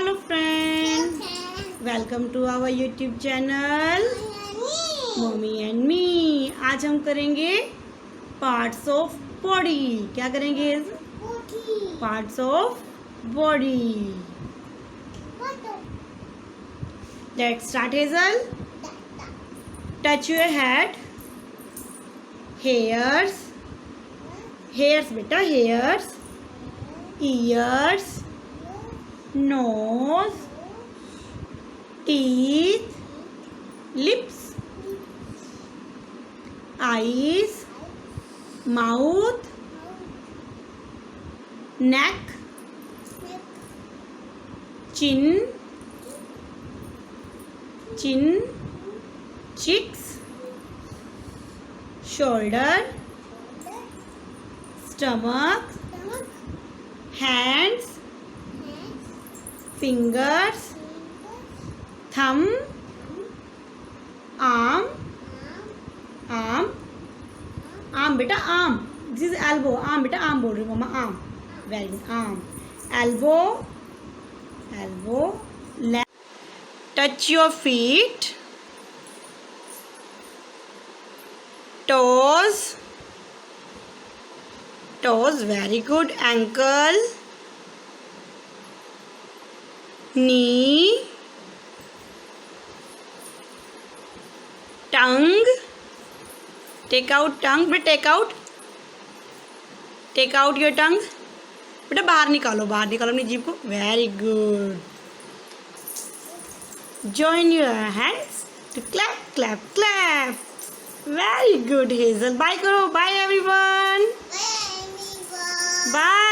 Hello friend, welcome to our YouTube channel mummy and me. आज हम करेंगे parts of body. क्या करेंगे? Parts of body. Let's start Hazel. Touch your head. Hairs, hairs बेटा, hairs, ears, nose, teeth, lips, eyes, mouth, neck, chin, cheeks, shoulder, stomach, hands, fingers, thumb, arm, बेटा arm. This is elbow. arm बेटा, arm बोल रही हूँ मम्मा, arm. Very good. arm. elbow, leg. Touch your feet, toes, very good. ankle, knee, tongue. Take out tongue, but take out your tongue. बेटा बाहर निकालो अपनी जीभ को. Very good. Join your hands to clap. Very good, Hazel. Bye करो. Bye everyone. Bye.